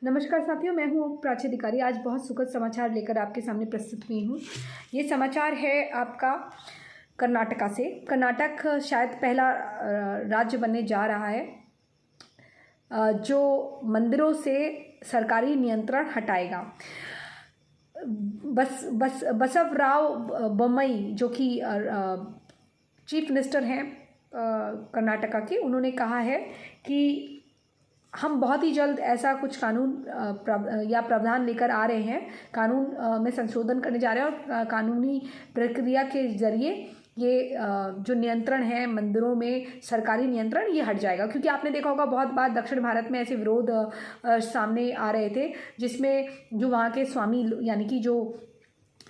नमस्कार साथियों, मैं हूँ प्राची अधिकारी। आज बहुत सुखद समाचार लेकर आपके सामने प्रस्तुत हुई हूँ। ये समाचार है आपका कर्नाटका से। कर्नाटक शायद पहला राज्य बनने जा रहा है जो मंदिरों से सरकारी नियंत्रण हटाएगा। बसवराव बोम्मई जो कि चीफ मिनिस्टर हैं कर्नाटका के, उन्होंने कहा है कि हम बहुत ही जल्द ऐसा कुछ कानून या प्रावधान लेकर आ रहे हैं, कानून में संशोधन करने जा रहे हैं और कानूनी प्रक्रिया के ज़रिए ये जो नियंत्रण है मंदिरों में, सरकारी नियंत्रण, ये हट जाएगा। क्योंकि आपने देखा होगा बहुत बार दक्षिण भारत में ऐसे विरोध सामने आ रहे थे जिसमें जो वहाँ के स्वामी यानी कि जो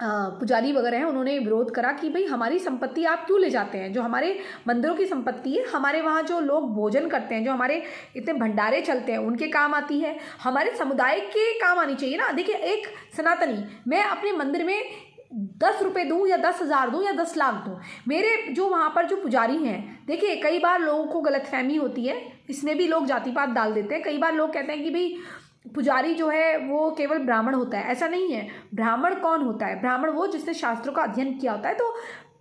पुजारी वगैरह हैं, उन्होंने विरोध करा कि भाई हमारी संपत्ति आप क्यों ले जाते हैं, जो हमारे मंदिरों की संपत्ति है, हमारे वहाँ जो लोग भोजन करते हैं, जो हमारे इतने भंडारे चलते हैं, उनके काम आती है, हमारे समुदाय के काम आनी चाहिए ना। देखिए, एक सनातनी, मैं अपने मंदिर में 10 रुपये दूँ या 10,000 दूँ या 10 लाख दूँ, मेरे जो वहाँ पर जो पुजारी हैं, देखिए कई बार लोगों को गलतफहमी होती है, इसमें भी लोग जाति पात डाल देते हैं। कई बार लोग कहते हैं कि भाई पुजारी जो है वो केवल ब्राह्मण होता है। ऐसा नहीं है। ब्राह्मण कौन होता है? ब्राह्मण वो जिसने शास्त्रों का अध्ययन किया होता है। तो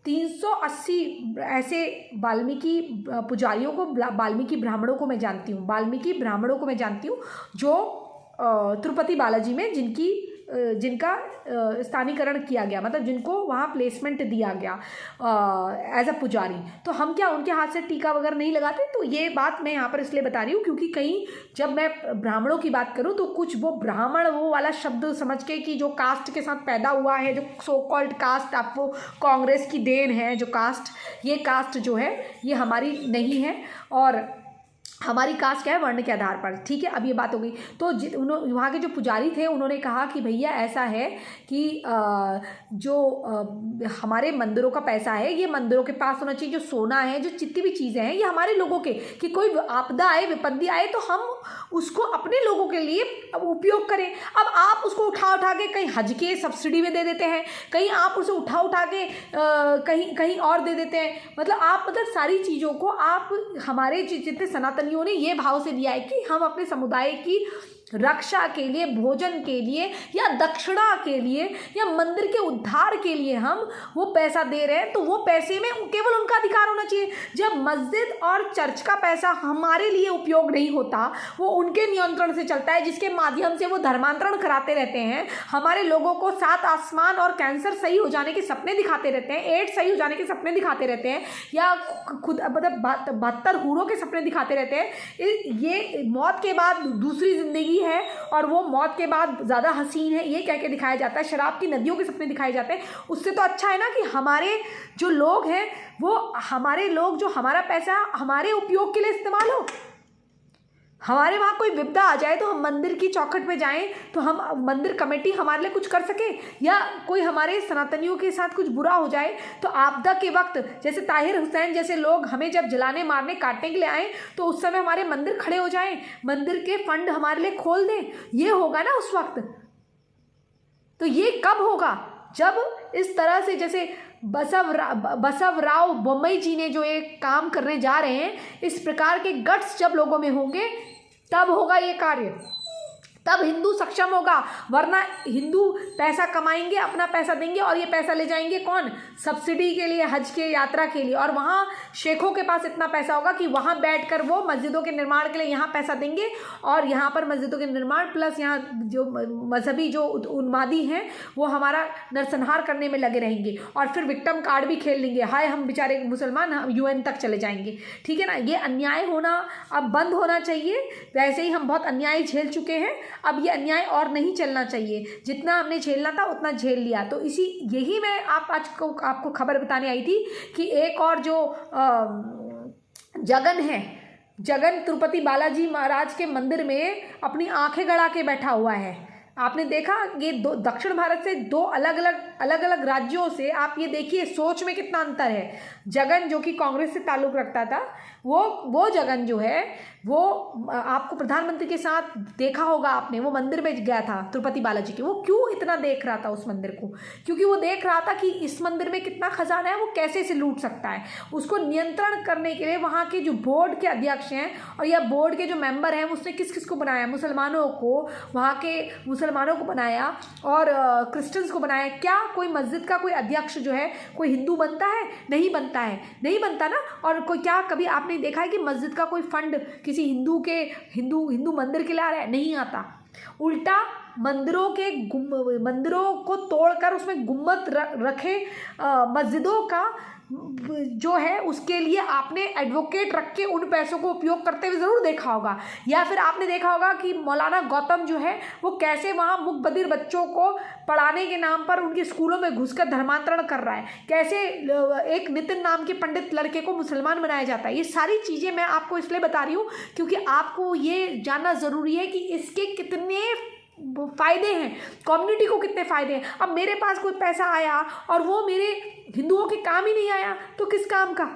380 ऐसे वाल्मीकि पुजारियों को, वाल्मीकि ब्राह्मणों को मैं जानती हूँ, वाल्मीकि ब्राह्मणों को मैं जानती हूँ जो तिरुपति बालाजी में जिनका स्थानीकरण किया गया, मतलब जिनको वहाँ प्लेसमेंट दिया गया एज अ पुजारी। तो हम क्या उनके हाथ से टीका वगैरह नहीं लगाते? तो ये बात मैं यहाँ पर इसलिए बता रही हूँ क्योंकि कहीं जब मैं ब्राह्मणों की बात करूँ तो कुछ वो ब्राह्मण वो वाला शब्द समझ के कि जो कास्ट के साथ पैदा हुआ है, जो सो कॉल्ड कास्ट, आपको कांग्रेस की देन है जो कास्ट, ये कास्ट जो है ये हमारी नहीं है। और हमारी कास्ट क्या है? वर्ण के आधार पर। ठीक है, अब ये बात हो गई। तो वहाँ के जो पुजारी थे उन्होंने कहा कि भैया ऐसा है कि जो हमारे मंदिरों का पैसा है ये मंदिरों के पास होना चाहिए। जो सोना है, जो जितनी भी चीज़ें हैं, ये हमारे लोगों के, कि कोई आपदा आए, विपत्ति आए तो हम उसको अपने लोगों के लिए उपयोग करें। अब आप उसको उठा के कहीं हज के सब्सिडी में दे देते हैं, कहीं आप उसे उठा के कहीं और दे देते हैं। मतलब सारी चीज़ों को आप, हमारे जितने सनातनियों ने ये भाव से दिया है कि हम अपने समुदाय की रक्षा के लिए, भोजन के लिए या दक्षिणा के लिए या मंदिर के उद्धार के लिए हम वो पैसा दे रहे हैं, तो वो पैसे में केवल उनका अधिकार होना चाहिए। जब मस्जिद और चर्च का पैसा हमारे लिए उपयोग नहीं होता, वो उनके नियंत्रण से चलता है, जिसके माध्यम से वो धर्मांतरण कराते रहते हैं, हमारे लोगों को 7 आसमान और कैंसर सही हो जाने के सपने दिखाते रहते हैं, एड्स सही हो जाने के सपने दिखाते रहते हैं, या खुद 72 हूरों के सपने दिखाते रहते हैं। ये मौत के बाद दूसरी जिंदगी है और वो मौत के बाद ज़्यादा हसीन है, ये कह के दिखाया जाता है। शराब की नदियों के सपने दिखाए जाते हैं। उससे तो अच्छा है ना कि हमारे जो लोग हैं, वो हमारे लोग, जो हमारा पैसा हमारे उपयोग के लिए इस्तेमाल हो। हमारे वहाँ कोई विपदा आ जाए तो हम मंदिर की चौखट पे जाएं, तो हम मंदिर कमेटी हमारे लिए कुछ कर सके, या कोई हमारे सनातनियों के साथ कुछ बुरा हो जाए तो आपदा के वक्त जैसे ताहिर हुसैन जैसे लोग हमें जब जलाने, मारने, काटने के लिए आए तो उस समय हमारे मंदिर खड़े हो जाएं, मंदिर के फंड हमारे लिए खोल दें, ये होगा ना उस वक्त। तो ये कब होगा? जब इस तरह से, जैसे बसवराव बोम्मई जी ने जो एक काम करने जा रहे हैं, इस प्रकार के गट्स जब लोगों में होंगे तब होगा ये कार्य, तब हिंदू सक्षम होगा। वरना हिंदू पैसा कमाएंगे, अपना पैसा देंगे और ये पैसा ले जाएंगे कौन? सब्सिडी के लिए, हज के यात्रा के लिए। और वहाँ शेखों के पास इतना पैसा होगा कि वहाँ बैठकर वो मस्जिदों के निर्माण के लिए यहाँ पैसा देंगे, और यहाँ पर मस्जिदों के निर्माण प्लस यहाँ जो मजहबी जो उन्मादी हैं वो हमारा नरसंहार करने में लगे रहेंगे, और फिर विक्टिम कार्ड भी खेल लेंगे, हाय हम बेचारे मुसलमान, हम UN तक चले जाएंगे। ठीक है ना? ये अन्याय होना अब बंद होना चाहिए। वैसे ही हम बहुत अन्याय झेल चुके हैं, अब ये अन्याय और नहीं चलना चाहिए। जितना हमने झेलना था उतना झेल लिया। तो यही मैं आपको खबर बताने आई थी कि एक और जो जगन है, जगन तिरुपति बालाजी महाराज के मंदिर में अपनी आंखें गड़ा के बैठा हुआ है। आपने देखा, ये दक्षिण भारत से 2 अलग अलग अलग अलग राज्यों से, आप ये देखिए सोच में कितना अंतर है। जगन जो कि कांग्रेस से ताल्लुक़ रखता था, वो जगन जो है वो आपको प्रधानमंत्री के साथ देखा होगा आपने, वो मंदिर में गया था तिरुपति बालाजी के। वो क्यों इतना देख रहा था उस मंदिर को? क्योंकि वो देख रहा था कि इस मंदिर में कितना खजाना है, वो कैसे से लूट सकता है। उसको नियंत्रण करने के लिए वहाँ के जो बोर्ड के अध्यक्ष हैं और या बोर्ड के जो मेंबर हैं, उसने किस किस को बनाया? मुसलमानों को, वहाँ के मुसलमानों को बनाया और क्रिश्चियंस को बनाया। क्या कोई मस्जिद का कोई अध्यक्ष जो है कोई हिंदू बनता है? नहीं बनता है, नहीं बनता ना। और कोई क्या कभी आपने देखा है कि मस्जिद का कोई फंड किसी हिंदू मंदिर के लिए आ रहा है? नहीं आता। उल्टा मंदिरों को तोड़कर उसमें गुम्बद रखे मस्जिदों का जो है उसके लिए आपने एडवोकेट रख के उन पैसों को उपयोग करते हुए ज़रूर देखा होगा। या फिर आपने देखा होगा कि मौलाना गौतम जो है वो कैसे वहाँ मुकबधिर बच्चों को पढ़ाने के नाम पर उनके स्कूलों में घुसकर धर्मांतरण कर रहा है, कैसे एक नितिन नाम के पंडित लड़के को मुसलमान बनाया जाता है। ये सारी चीज़ें मैं आपको इसलिए बता रही हूँ क्योंकि आपको ये जानना ज़रूरी है कि इसके कितने फ़ायदे हैं, कम्युनिटी को कितने फ़ायदे हैं। अब मेरे पास कोई पैसा आया और वो मेरे हिंदुओं के काम ही नहीं आया तो किस काम का?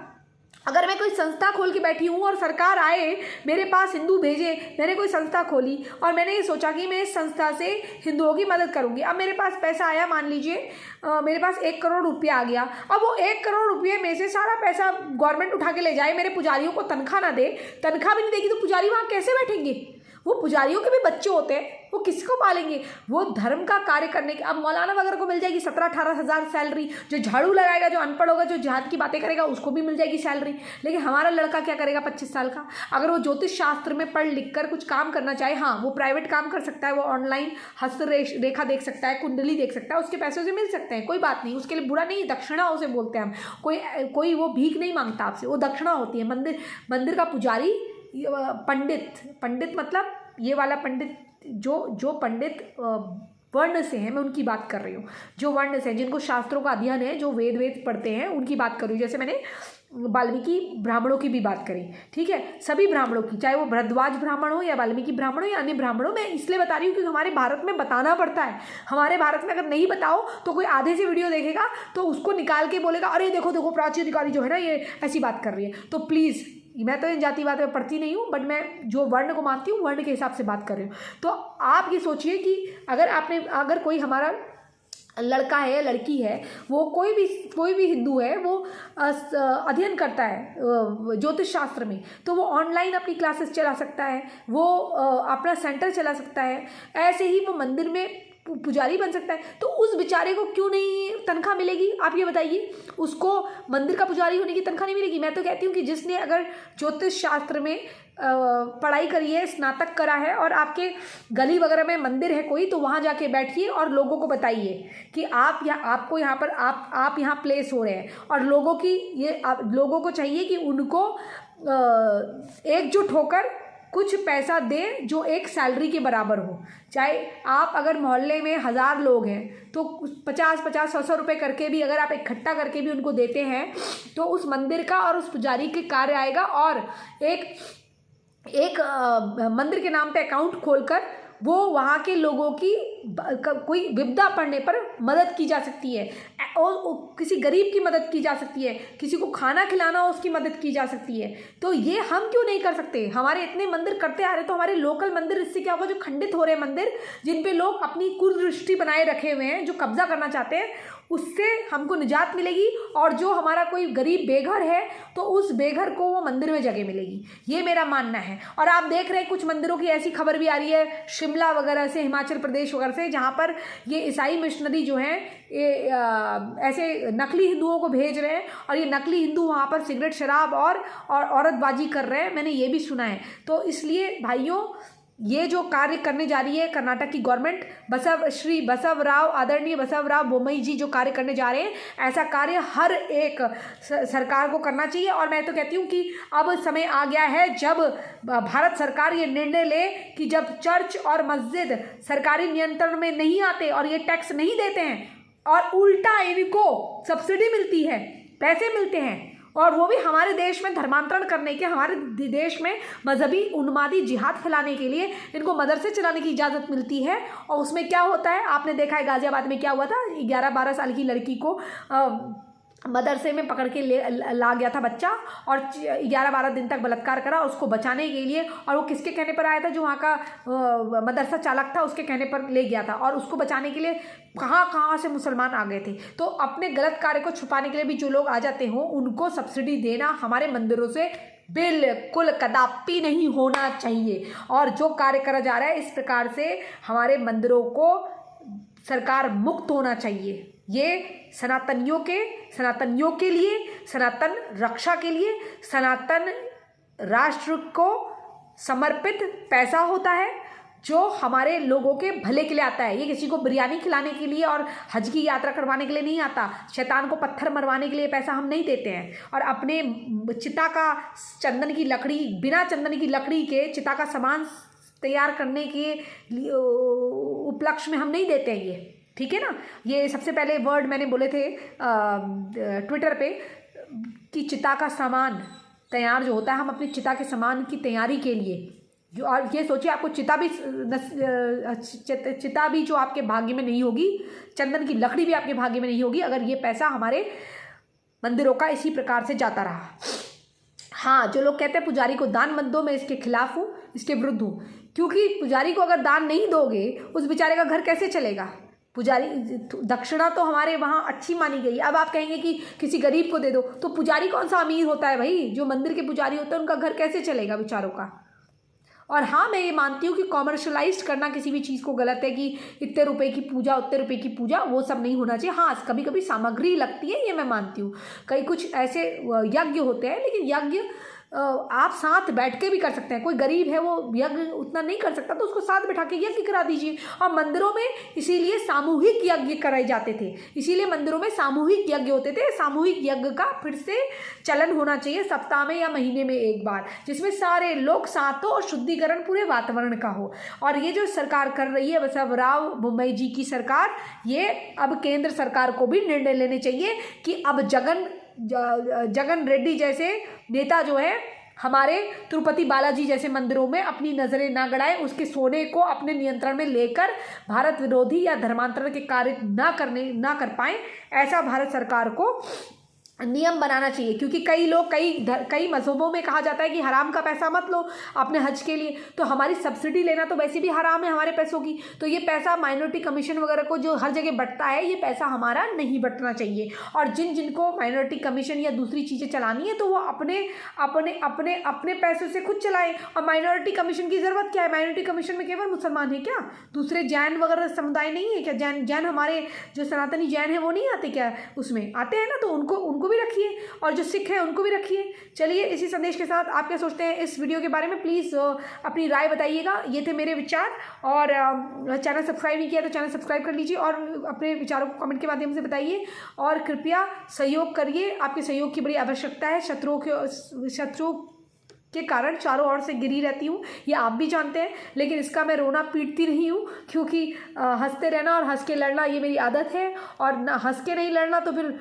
अगर मैं कोई संस्था खोल के बैठी हूँ और सरकार आए मेरे पास हिंदू भेजे, मैंने कोई संस्था खोली और मैंने ये सोचा कि मैं इस संस्था से हिंदुओं की मदद करूँगी। अब मेरे पास पैसा आया, मान लीजिए मेरे पास 1 करोड़ रुपया आ गया। अब वो 1 करोड़ रुपये में से सारा पैसा गवर्नमेंट उठा के ले जाए, मेरे पुजारियों को तनख्वाह ना दे, तनख्वाह भी नहीं देगी तो पुजारी वहाँ कैसे बैठेंगे? वो पुजारियों के भी बच्चे होते हैं, वो किसको पालेंगे? वो धर्म का कार्य करने के। अब मौलाना वगैरह को मिल जाएगी 17-18 हज़ार सैलरी, जो झाड़ू लगाएगा, जो अनपढ़ होगा, जो जिहाद की बातें करेगा, उसको भी मिल जाएगी सैलरी। लेकिन हमारा लड़का क्या करेगा 25 साल का? अगर वो ज्योतिष शास्त्र में पढ़ लिख कर कुछ काम करना चाहे, हाँ वो प्राइवेट काम कर सकता है, वो ऑनलाइन हस्तरेखा देख सकता है, कुंडली देख सकता है, उसके पैसों से मिल सकते हैं, कोई बात नहीं, उसके लिए बुरा नहीं। दक्षिणा उसे बोलते हैं हम। कोई वो भीख नहीं मांगता आपसे, वो दक्षिणा होती है। मंदिर का पुजारी, पंडित मतलब ये वाला पंडित जो पंडित वर्ण से हैं, मैं उनकी बात कर रही हूँ। जो वर्ण से हैं, जिनको शास्त्रों का अध्ययन है, जो वेद पढ़ते हैं, उनकी बात कर रही हूँ। जैसे मैंने वाल्मीकि ब्राह्मणों की भी बात करी, ठीक है, सभी ब्राह्मणों की, चाहे वो भरद्वाज ब्राह्मण हो या वाल्मीकि ब्राह्मण हो या अन्य ब्राह्मणों। मैं इसलिए बता रही हूँ क्योंकि हमारे भारत में बताना पड़ता है। हमारे भारत में अगर नहीं बताओ तो कोई आधे से वीडियो देखेगा तो उसको निकाल के बोलेगा अरे देखो प्राची अधिकारी जो है ना ये ऐसी बात कर रही है। तो प्लीज़, मैं तो इन जातिवाद में पढ़ती नहीं हूँ, बट मैं जो वर्ण को मानती हूँ वर्ण के हिसाब से बात कर रही हूँ। तो आप ये सोचिए कि अगर कोई हमारा लड़का है या लड़की है, वो कोई भी हिंदू है, वो अध्ययन करता है ज्योतिष शास्त्र में, तो वो ऑनलाइन अपनी क्लासेस चला सकता है, वो अपना सेंटर चला सकता है, ऐसे ही वो मंदिर में पुजारी बन सकता है। तो उस बेचारे को क्यों नहीं तनख्वाह मिलेगी? आप ये बताइए, उसको मंदिर का पुजारी होने की तनख्वाह नहीं मिलेगी? मैं तो कहती हूँ कि जिसने अगर ज्योतिष शास्त्र में पढ़ाई करी है, स्नातक करा है और आपके गली वगैरह में मंदिर है कोई, तो वहाँ जाके बैठिए और लोगों को बताइए कि आप यहाँ प्लेस हो रहे हैं। और लोगों को चाहिए कि उनको एकजुट होकर कुछ पैसा दे जो एक सैलरी के बराबर हो। चाहे आप अगर मोहल्ले में 1000 लोग हैं तो 50-100 रुपये करके भी अगर आप इकट्ठा करके भी उनको देते हैं तो उस मंदिर का और उस पुजारी के कार्य आएगा। और एक मंदिर के नाम पे अकाउंट खोलकर वो वहाँ के लोगों की कोई विपदा पड़ने पर मदद की जा सकती है, और किसी गरीब की मदद की जा सकती है, किसी को खाना खिलाना हो उसकी मदद की जा सकती है। तो ये हम क्यों नहीं कर सकते? हमारे इतने मंदिर करते आ रहे, तो हमारे लोकल मंदिर, इससे क्या होगा, जो खंडित हो रहे हैं मंदिर, जिन पे लोग अपनी कुदृष्टि बनाए रखे हुए हैं, जो कब्जा करना चाहते हैं, उससे हमको निजात मिलेगी। और जो हमारा कोई गरीब बेघर है तो उस बेघर को वो मंदिर में जगह मिलेगी, ये मेरा मानना है। और आप देख रहे हैं कुछ मंदिरों की ऐसी खबर भी आ रही है शिमला वगैरह से, हिमाचल प्रदेश वगैरह से, जहाँ पर ये ईसाई मिशनरी जो हैं ऐसे नकली हिंदुओं को भेज रहे हैं और ये नकली हिंदू वहाँ पर सिगरेट शराब और औरतबाजी कर रहे हैं, मैंने ये भी सुना है। तो इसलिए भाइयों, ये जो कार्य करने जा रही है कर्नाटक की गवर्नमेंट, आदरणीय बसवराव बोम्मई जी जो कार्य करने जा रहे हैं, ऐसा कार्य हर एक सरकार को करना चाहिए। और मैं तो कहती हूँ कि अब समय आ गया है जब भारत सरकार ये निर्णय ले कि जब चर्च और मस्जिद सरकारी नियंत्रण में नहीं आते और ये टैक्स नहीं देते हैं और उल्टा इनको सब्सिडी मिलती है, पैसे मिलते हैं, और वो भी हमारे देश में धर्मांतरण करने के, हमारे देश में मजहबी उन्मादी जिहाद फैलाने के लिए इनको मदरसे चलाने की इजाज़त मिलती है। और उसमें क्या होता है, आपने देखा है गाज़ियाबाद में क्या हुआ था, 11-12 साल की लड़की को मदरसे में पकड़ के ला गया था बच्चा, और 11-12 दिन तक बलात्कार करा उसको बचाने के लिए। और वो किसके कहने पर आया था, जो वहाँ का मदरसा चालक था उसके कहने पर ले गया था, और उसको बचाने के लिए कहाँ कहाँ से मुसलमान आ गए थे। तो अपने गलत कार्य को छुपाने के लिए भी जो लोग आ जाते हों उनको सब्सिडी देना हमारे मंदिरों से बिल्कुल कदापि नहीं होना चाहिए। और जो कार्य करा जा रहा है इस प्रकार से हमारे मंदिरों को सरकार मुक्त होना चाहिए। ये सनातनियों के लिए, सनातन रक्षा के लिए, सनातन राष्ट्र को समर्पित पैसा होता है जो हमारे लोगों के भले के लिए आता है। ये किसी को बिरयानी खिलाने के लिए और हज की यात्रा करवाने के लिए नहीं आता। शैतान को पत्थर मरवाने के लिए पैसा हम नहीं देते हैं। और अपने चिता का चंदन की लकड़ी, बिना चंदन की लकड़ी के चिता का सामान तैयार करने के उपलक्ष्य में हम नहीं देते हैं ये, ठीक है ना। ये सबसे पहले वर्ड मैंने बोले थे ट्विटर पे कि चिता का सामान तैयार जो होता है, हम अपनी चिता के सामान की तैयारी के लिए जो, और ये सोचिए आपको चिता भी जो आपके भाग्य में नहीं होगी, चंदन की लकड़ी भी आपके भाग्य में नहीं होगी अगर ये पैसा हमारे मंदिरों का इसी प्रकार से जाता रहा। हाँ, जो लोग कहते हैं पुजारी को दान मत दो, मैं इसके खिलाफ हूँ, इसके विरुद्ध हूँ। क्योंकि पुजारी को अगर दान नहीं दोगे उस बेचारे का घर कैसे चलेगा। पुजारी दक्षिणा तो हमारे वहाँ अच्छी मानी गई। अब आप कहेंगे कि किसी गरीब को दे दो, तो पुजारी कौन सा अमीर होता है भाई। जो मंदिर के पुजारी होते हैं उनका घर कैसे चलेगा बेचारों का। और हाँ, मैं ये मानती हूँ कि कॉमर्शलाइज करना किसी भी चीज़ को गलत है कि इतने रुपए की पूजा, उतने रुपए की पूजा, वो सब नहीं होना चाहिए। हाँ, कभी कभी सामग्री लगती है, ये मैं मानती हूँ। कई कुछ ऐसे यज्ञ होते हैं, लेकिन यज्ञ आप साथ बैठ के भी कर सकते हैं। कोई गरीब है वो यज्ञ उतना नहीं कर सकता तो उसको साथ बैठा के यज्ञ करा दीजिए। और मंदिरों में इसीलिए सामूहिक यज्ञ कराए जाते थे, इसीलिए मंदिरों में सामूहिक यज्ञ होते थे। सामूहिक यज्ञ का फिर से चलन होना चाहिए सप्ताह में या महीने में एक बार, जिसमें सारे लोग साथ हो और शुद्धिकरण पूरे वातावरण का हो। और ये जो सरकार कर रही है बसवराव बोम्मई जी की सरकार, ये अब केंद्र सरकार को भी निर्णय लेने चाहिए कि अब जगन रेड्डी जैसे नेता जो है हमारे तिरुपति बालाजी जैसे मंदिरों में अपनी नज़रें ना गड़ाए, उसके सोने को अपने नियंत्रण में लेकर भारत विरोधी या धर्मांतरण के कार्य ना कर पाए, ऐसा भारत सरकार को नियम बनाना चाहिए। क्योंकि कई लोग कई मजहबों में कहा जाता है कि हराम का पैसा मत लो अपने हज के लिए, तो हमारी सब्सिडी लेना तो वैसे भी हराम है हमारे पैसों की। तो ये पैसा माइनॉरिटी कमीशन वगैरह को जो हर जगह बंटता है, ये पैसा हमारा नहीं बंटना चाहिए। और जिनको माइनॉरिटी कमीशन या दूसरी चीज़ें चलानी है तो वो अपने पैसों से खुद चलाएं। और माइनॉरिटी कमीशन की ज़रूरत क्या है? माइनॉरिटी कमीशन में केवल मुसलमान है क्या? दूसरे जैन वगैरह समुदाय नहीं है क्या? जैन हमारे जो सनातनी जैन है वो नहीं आते क्या? उसमें आते हैं ना, तो उनको भी रखिए, और जो सिख हैं उनको भी रखिए। चलिए, इसी संदेश के साथ आप क्या सोचते हैं इस वीडियो के बारे में, प्लीज़ अपनी राय बताइएगा। ये थे मेरे विचार। और चैनल सब्सक्राइब नहीं किया तो चैनल सब्सक्राइब कर लीजिए और अपने विचारों को कमेंट के माध्यम से बताइए। और कृपया सहयोग करिए, आपके सहयोग की बड़ी आवश्यकता है। शत्रु के कारण चारों ओर से गिरी रहती हूँ, ये आप भी जानते हैं, लेकिन इसका मैं रोना पीटती नहीं हूँ, क्योंकि हंसते रहना और हंस के लड़ना ये मेरी आदत है। और ना हंस के नहीं लड़ना तो फिर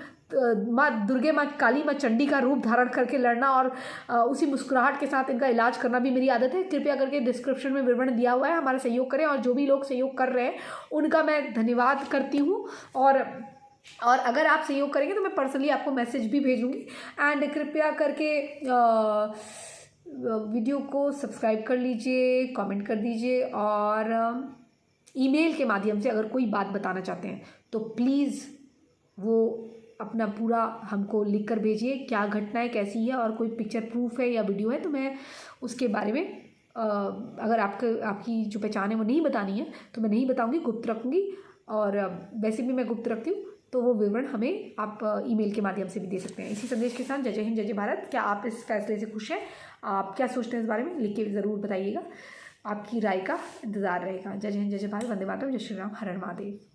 माँ दुर्गे, माँ काली, माँ चंडी का रूप धारण करके लड़ना और उसी मुस्कुराहट के साथ इनका इलाज करना भी मेरी आदत है। कृपया करके डिस्क्रिप्शन में विवरण दिया हुआ है, हमारा सहयोग करें। और जो भी लोग सहयोग कर रहे हैं उनका मैं धन्यवाद करती हूँ। और अगर आप सहयोग करेंगे तो मैं पर्सनली आपको मैसेज भी भेजूँगी। एंड कृपया करके वीडियो को सब्सक्राइब कर लीजिए, कमेंट कर दीजिए, और ईमेल के माध्यम से अगर कोई बात बताना चाहते हैं तो प्लीज़ वो अपना पूरा हमको लिख कर भेजिए, क्या घटनाएं कैसी है, और कोई पिक्चर प्रूफ है या वीडियो है तो मैं उसके बारे में अगर आपकी जो पहचान है वो नहीं बतानी है तो मैं नहीं बताऊंगी, गुप्त रखूँगी। और वैसे भी मैं गुप्त रखती हूँ, तो वो विवरण हमें आप ईमेल के माध्यम से भी दे सकते हैं। इसी संदेश के साथ जय हिंद, जय भारत। क्या आप इस फैसले से खुश हैं? आप क्या सोचते हैं इस बारे में? लिख के ज़रूर बताइएगा। आपकी राय का इंतज़ार रहेगा। जय हिंद, जय भारत। वंदे मातरम। जय श्री राम। हर हर महादेव।